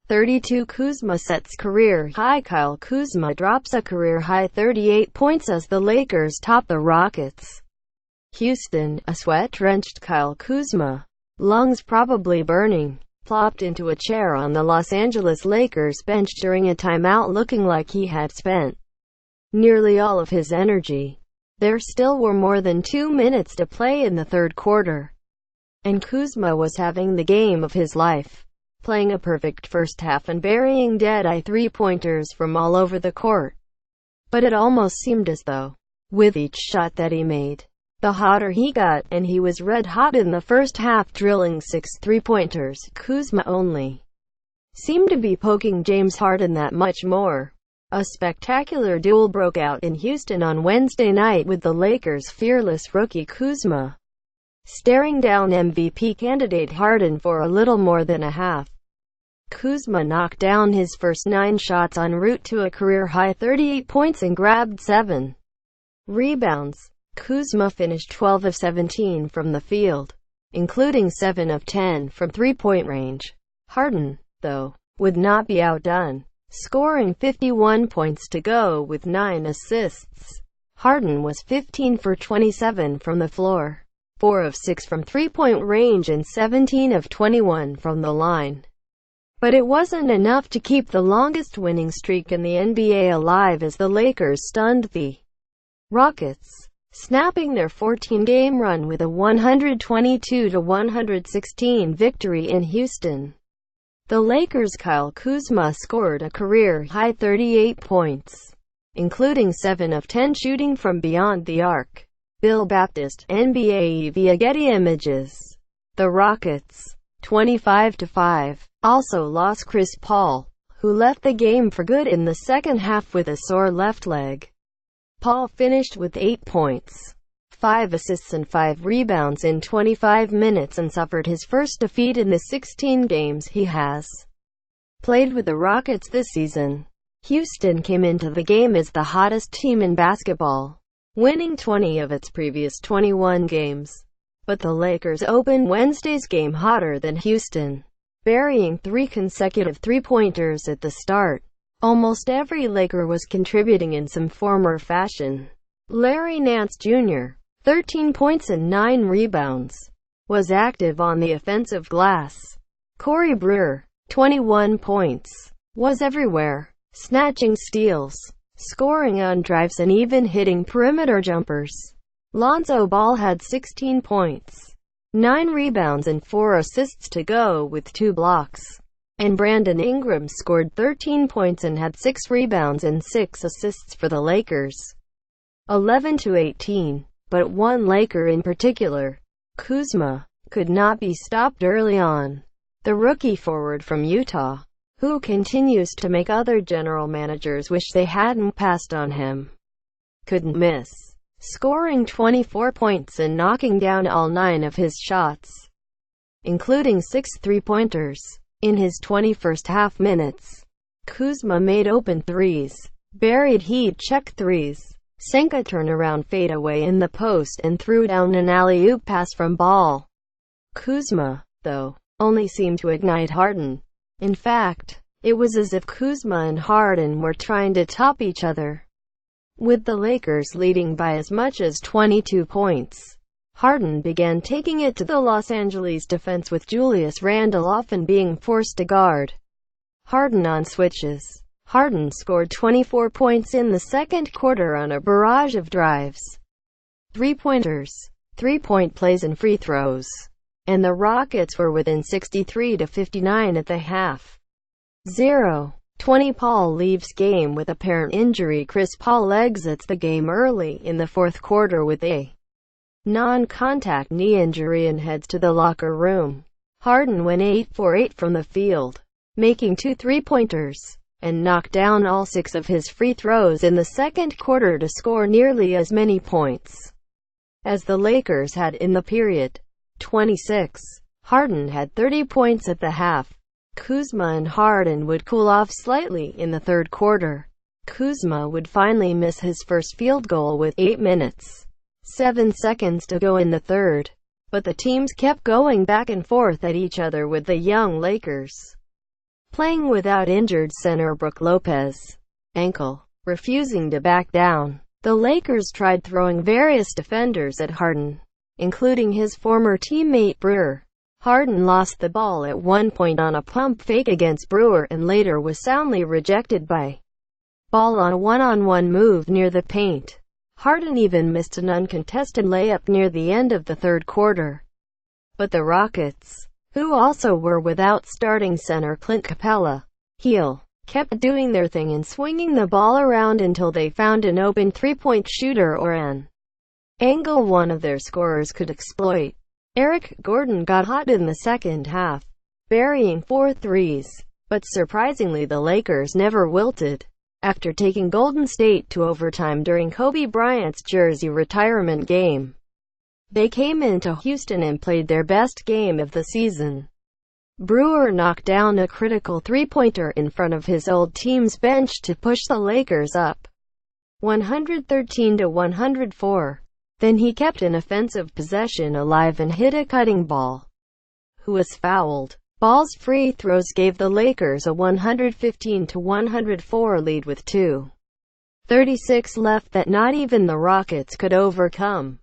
32 Kuzma sets career high. Kyle Kuzma drops a career-high 38 points as the Lakers top the Rockets. Houston, a sweat-drenched Kyle Kuzma, lungs probably burning, plopped into a chair on the Los Angeles Lakers bench during a timeout looking like he had spent nearly all of his energy. There still were more than 2 minutes to play in the third quarter, and Kuzma was having the game of his life, playing a perfect first half and burying dead-eye three-pointers from all over the court. But it almost seemed as though, with each shot that he made, the hotter he got, and he was red-hot in the first half, drilling 6 three-pointers. Kuzma only seemed to be poking James Harden that much more. A spectacular duel broke out in Houston on Wednesday night, with the Lakers' fearless rookie Kuzma staring down MVP candidate Harden for a little more than a half. Kuzma knocked down his first 9 shots en route to a career-high 38 points and grabbed 7 rebounds. Kuzma finished 12 of 17 from the field, including 7 of 10 from three-point range. Harden, though, would not be outdone, scoring 51 points to go with 9 assists. Harden was 15 for 27 from the floor, 4 of 6 from three-point range and 17 of 21 from the line. But it wasn't enough to keep the longest winning streak in the NBA alive as the Lakers stunned the Rockets, snapping their 14-game run with a 122-116 victory in Houston. The Lakers' Kyle Kuzma scored a career-high 38 points, including 7 of 10 shooting from beyond the arc. Bill Baptist, NBA via Getty Images. The Rockets, 25-5, also lost Chris Paul, who left the game for good in the second half with a sore left leg. Paul finished with 8 points, 5 assists and 5 rebounds in 25 minutes and suffered his first defeat in the 16 games he has played with the Rockets this season. Houston came into the game as the hottest team in basketball, winning 20 of its previous 21 games. But the Lakers opened Wednesday's game hotter than Houston, burying 3 consecutive three-pointers at the start. Almost every Laker was contributing in some form or fashion. Larry Nance Jr., 13 points and 9 rebounds, was active on the offensive glass. Corey Brewer, 21 points, was everywhere, snatching steals, scoring on drives and even hitting perimeter jumpers. Lonzo Ball had 16 points, 9 rebounds and 4 assists to go with 2 blocks. And Brandon Ingram scored 13 points and had 6 rebounds and 6 assists for the Lakers. 11-18. But one Laker in particular, Kuzma, could not be stopped early on. The rookie forward from Utah, who continues to make other general managers wish they hadn't passed on him, couldn't miss, scoring 24 points and knocking down all 9 of his shots, including 6 three-pointers. In his 21st half minutes, Kuzma made open threes, buried heat-check threes, sank a turnaround fadeaway in the post and threw down an alley-oop pass from Ball. Kuzma, though, only seemed to ignite Harden. In fact, it was as if Kuzma and Harden were trying to top each other. With the Lakers leading by as much as 22 points, Harden began taking it to the Los Angeles defense, with Julius Randle often being forced to guard Harden on switches. Harden scored 24 points in the second quarter on a barrage of drives, three-pointers, three-point plays and free throws, and the Rockets were within 63-59 at the half. 20 Paul leaves game with apparent injury. Chris Paul exits the game early in the fourth quarter with a non-contact knee injury and heads to the locker room. Harden went 8 for 8 from the field, making 2 three-pointers, and knocked down all 6 of his free throws in the second quarter to score nearly as many points as the Lakers had in the period. 26. Harden had 30 points at the half. Kuzma and Harden would cool off slightly in the third quarter. Kuzma would finally miss his first field goal with 8 minutes, 7 seconds to go in the third. But the teams kept going back and forth at each other, with the young Lakers playing without injured center Brook Lopez, ankle, refusing to back down. The Lakers tried throwing various defenders at Harden, including his former teammate Brewer. Harden lost the ball at one point on a pump fake against Brewer and later was soundly rejected by Ball on a one-on-one move near the paint. Harden even missed an uncontested layup near the end of the third quarter. But the Rockets, who also were without starting center Clint Capella, kept doing their thing and swinging the ball around until they found an open three-point shooter or an angle one of their scorers could exploit. Eric Gordon got hot in the second half, burying 4 threes. But surprisingly, the Lakers never wilted. After taking Golden State to overtime during Kobe Bryant's jersey retirement game, they came into Houston and played their best game of the season. Brewer knocked down a critical three-pointer in front of his old team's bench to push the Lakers up 113-104. Then he kept an offensive possession alive and hit a cutting Ball, who was fouled. Ball's free throws gave the Lakers a 115-104 lead with 2:36 left that not even the Rockets could overcome.